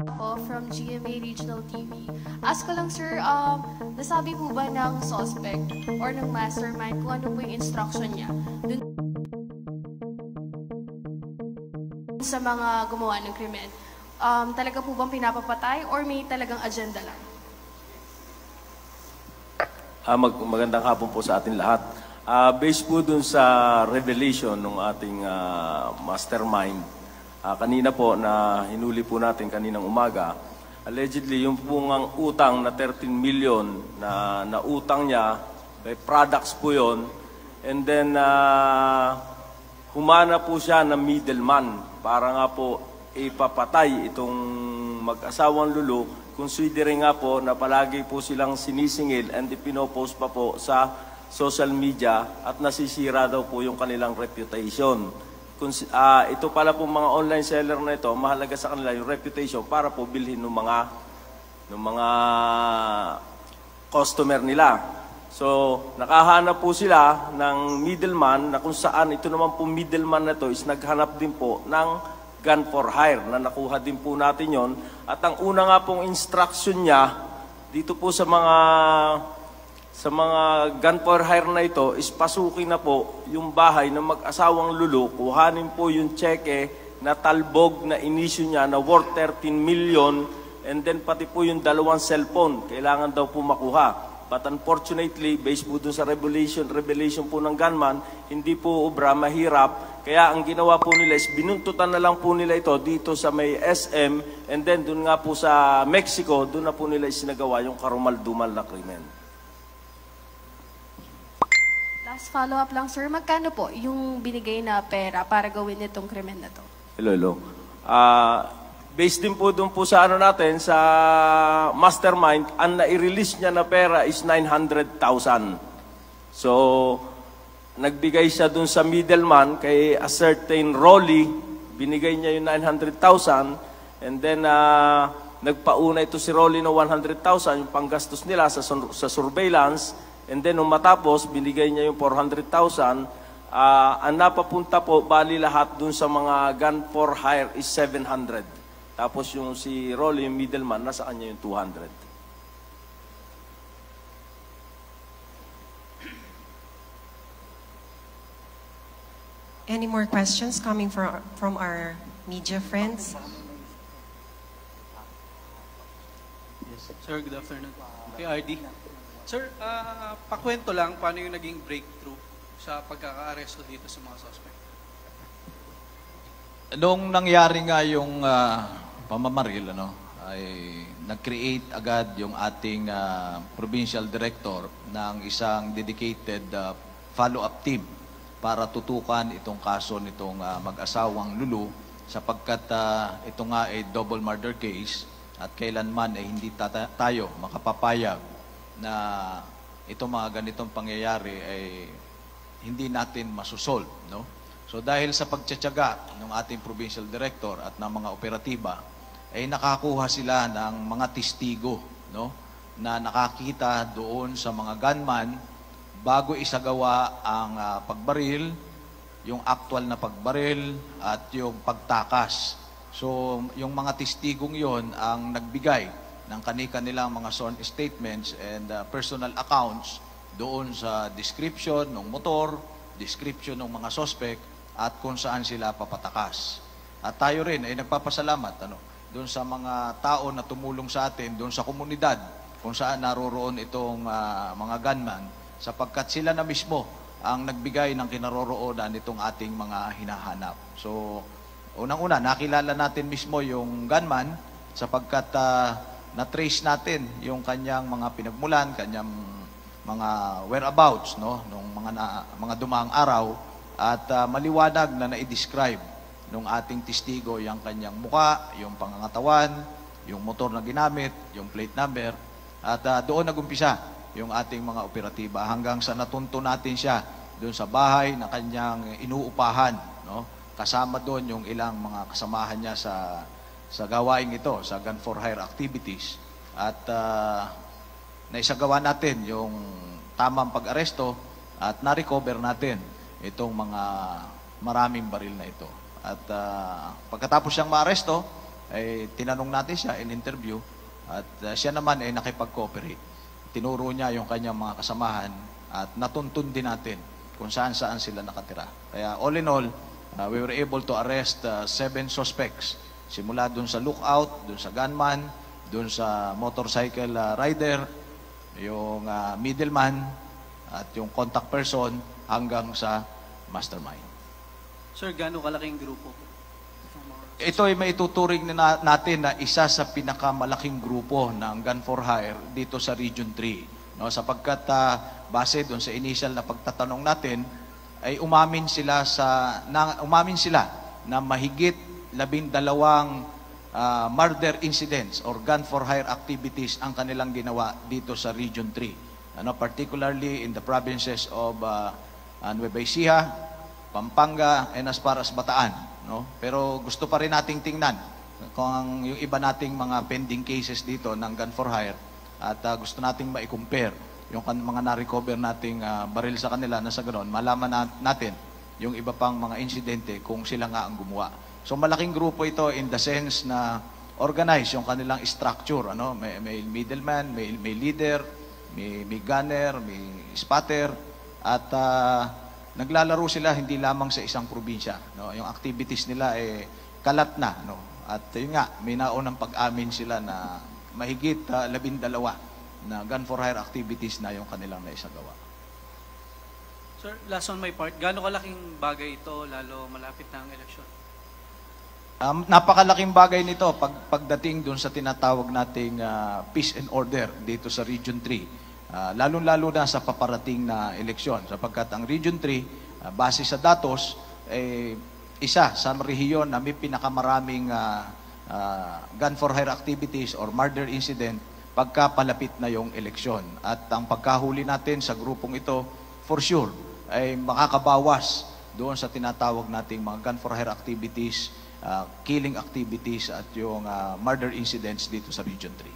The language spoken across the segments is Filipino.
Ako from GMA Regional TV. Ask ko lang sir, nasabi po ba ng suspect or ng mastermind kung ano po yung instruction niya dun sa mga gumawa ng krimen? Talaga po bang pinapapatay or may talagang agenda lang? Magandang hapon po sa atin lahat. Based po dun sa revelation ng ating mastermind, kanina po na hinuli po natin kaninang umaga, allegedly yung pong ang utang na 13 million na nautang niya, may products po yon, and then humana po siya ng middleman para nga po ipapatay itong mag-asawang Lulu, considering nga po na palagi po silang sinisingil and ipinopost pa po sa social media at nasisira daw po yung kanilang reputation. Ito pala po mga online seller na ito, mahalaga sa kanila yung reputation para po bilhin ng mga customer nila. So, nakahanap po sila ng middleman na kung saan ito naman po middleman na ito is naghanap din po ng gun for hire na nakuha din po natin yon. At ang una nga pong instruction niya dito po sa mga gun for hire na ito is pasukin na po yung bahay ng mag-asawang Lulu, kuhanin po yung cheque na talbog na inisyu niya na worth 13 million, and then pati po yung 2 cellphone, kailangan daw po makuha. But unfortunately, based po dun sa revelation po ng gunman, hindi po obra, mahirap. Kaya ang ginawa po nila is binuntutan na lang po nila ito dito sa may SM, and then dun nga po sa Mexico, dun na po nila isinagawa yung karumal-dumal na krimen. Last follow-up lang sir, magkano po yung binigay na pera para gawin itong krimen na to? Hello. Based din po doon po sa natin, sa mastermind, ang nai-release niya na pera is 900,000. So, nagbigay siya doon sa middleman kay a certain Rolly, binigay niya yung 900,000, and then nagpauna ito si Rolly ng 100,000, yung panggastos nila sa surveillance, and then nung matapos, binigay niya yung 400,000. Ang napapunta po, bali lahat doon sa mga gun for hire is 700. Tapos yung si Rolly, yung middleman, nasa kanya yung 200. Any more questions coming from our media friends? Yes. Sir, good afternoon. Kay RD. Sir, pakwento lang paano yung naging breakthrough sa pagkaka-aresto dito sa mga suspect. Nung nangyari nga yung pamamaril, ay nag-create agad yung ating provincial director ng isang dedicated follow-up team para tutukan itong kaso nitong mag-asawang Lulu sapagkat ito nga ay double murder case at kailanman ay hindi tayo makapapayag na itong mga ganitong pangyayari ay hindi natin masusolve, no? So dahil sa pagtsatsaga ng ating provincial director at ng mga operatiba, ay nakakuha sila ng mga testigo, no? Na nakakita doon sa mga gunman bago isagawa ang pagbaril, yung actual na pagbaril at yung pagtakas. So yung mga testigong yon ang nagbigay ng kanilang mga sworn statements and personal accounts doon sa description ng motor, description ng mga suspect, at kung saan sila papatakas. At tayo rin ay nagpapasalamat doon sa mga tao na tumulong sa atin, doon sa komunidad kung saan naroroon itong mga gunman, sapagkat sila na mismo ang nagbigay ng kinaroroonan nitong ating mga hinahanap. So, unang-una, nakilala natin mismo yung gunman sapagkat na-trace natin yung kanyang mga pinagmulan, kanyang mga whereabouts, no, nung mga dumaang araw. At maliwanag na na-describe ng ating testigo yung kanyang muka, yung pangangatawan, yung motor na ginamit, yung plate number. At doon nagumpisa yung ating mga operatiba hanggang sa natunto natin siya doon sa bahay na kanyang inuupahan. No? Kasama doon yung ilang mga kasamahan niya sa gawaing ito, sa gun for hire activities. At naisagawa natin yung tamang pag-aresto at na-recover natin itong mga maraming baril na ito. At pagkatapos siyang maaresto, tinanong natin siya in interview at siya naman ay nakipag-cooperate. Tinuro niya yung kanyang mga kasamahan at natuntun din natin kung saan-saan sila nakatira. Kaya all in all, we were able to arrest 7 suspects. Simula dun sa lookout, dun sa gunman, dun sa motorcycle rider, yung middleman, at yung contact person hanggang sa mastermind. Sir, gaano kalaking grupo po? Ito ay maituturing natin na isa sa pinakamalaking grupo ng gun for hire dito sa Region 3. No, sapagkat base doon sa initial na pagtatanong natin, ay umamin sila na mahigit 12 murder incidents or gun for hire activities ang kanilang ginawa dito sa Region 3. Particularly in the provinces of Nueva Ecija, Pampanga, and as far as Bataan. No? Pero gusto pa rin nating tingnan kung yung iba nating mga pending cases dito ng gun for hire at gusto nating ma-compare yung mga na-recover nating baril sa kanila na sa ganoon, malaman natin yung iba pang mga insidente kung sila nga ang gumawa. So malaking grupo ito in the sense na organize yung kanilang structure. May middleman, may leader, may gunner, may spotter, at naglalaro sila hindi lamang sa isang probinsya. Yung activities nila kalat na. At yun nga, may naunang pag-amin sila na mahigit 12 na gun for hire activities na yung kanilang naisagawa. Sir, last on my part, gaano kalaking bagay ito lalo malapit na ang eleksyon? Napakalaking bagay nito pagdating dun sa tinatawag nating peace and order dito sa Region 3. Lalo-lalo na sa paparating na eleksyon. Sapagkat ang Region 3, base sa datos, isa sa rehiyon na may pinakamaraming gun for hire activities or murder incident pagkapalapit na yung eleksyon. At ang pagkahuli natin sa grupong ito, for sure, ay makakabawas doon sa tinatawag nating mga gun for hire activities, killing activities at yung murder incidents dito sa Region 3.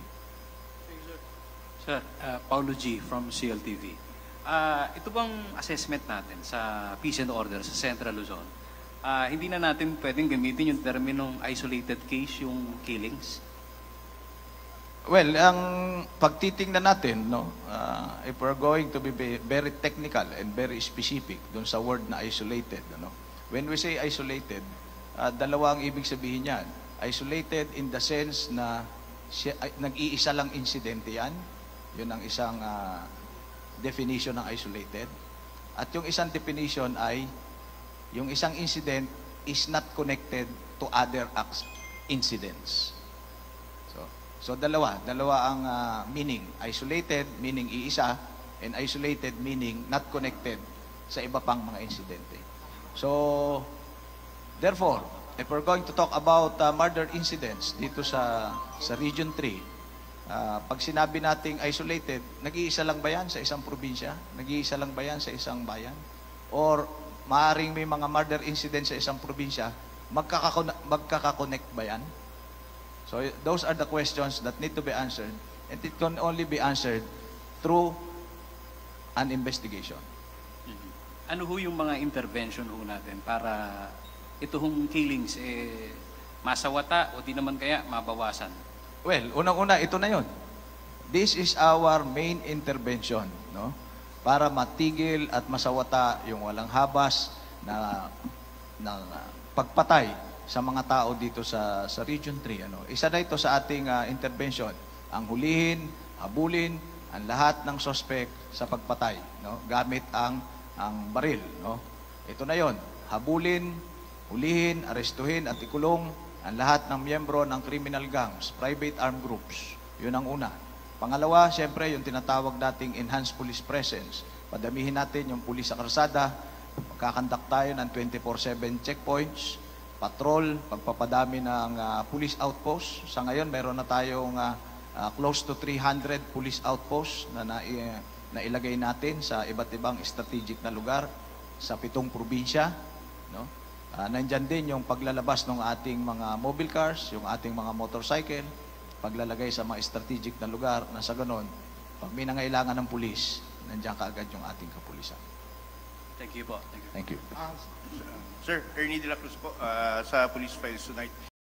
Sir, Paulo G. from CLTV. Ito bang assessment natin sa peace and order sa Central Luzon? Hindi na natin pwedeng gamitin yung terminong isolated case, yung killings? Well, ang pagtitingnan natin, if we're going to be very technical and very specific dun sa word na isolated, when we say isolated, dalawa ang ibig sabihin yan. Isolated in the sense na nag-iisa lang insidente yan. Yun ang isang definition ng isolated. At yung isang definition ay, yung isang incident is not connected to other incidents. So dalawa ang meaning. Isolated, meaning iisa, and isolated, meaning not connected sa iba pang mga insidente. So, therefore, if we're going to talk about murder incidents dito sa Region 3, pag sinabi nating isolated, nag-iisa lang ba yan sa isang probinsya? Nag-iisa lang ba yan sa isang bayan? Or maaring may mga murder incidents sa isang probinsya, magkakakonect ba yan? So those are the questions that need to be answered, and it can only be answered through an investigation. Ano ho yung mga intervention ho natin para ito hong killings masawata o di naman kaya mabawasan? Well, unang-una, ito na yon. This is our main intervention, para matigil at masawata yung walang habas na pagpatay sa mga tao dito sa Region 3. Isa na ito sa ating intervention. Ang hulihin, habulin, ang lahat ng suspect sa pagpatay, gamit ang baril. Ito na yon. Habulin, hulihin, arestuhin at ikulong ang lahat ng miyembro ng criminal gangs, private armed groups. Yun ang una. Pangalawa, siyempre, yung tinatawag nating enhanced police presence. Padamihin natin yung pulis sa karsada. Magkakandak tayo ng 24/7 checkpoints, patrol, pagpapadami ng police outposts. Sa ngayon, meron na tayong close to 300 police outposts na ilagay natin sa iba't ibang strategic na lugar sa 7 probinsya. Nandyan din yung paglalabas ng ating mga mobile cars, yung ating mga motorcycle, paglalagay sa mga strategic na lugar na sa ganon, pag may nangailangan ng pulis, nandiyan kaagad yung ating kapulisan. Thank you po. Thank you. Sir, Ernie de la Cruz po, sa Police Files Tonight.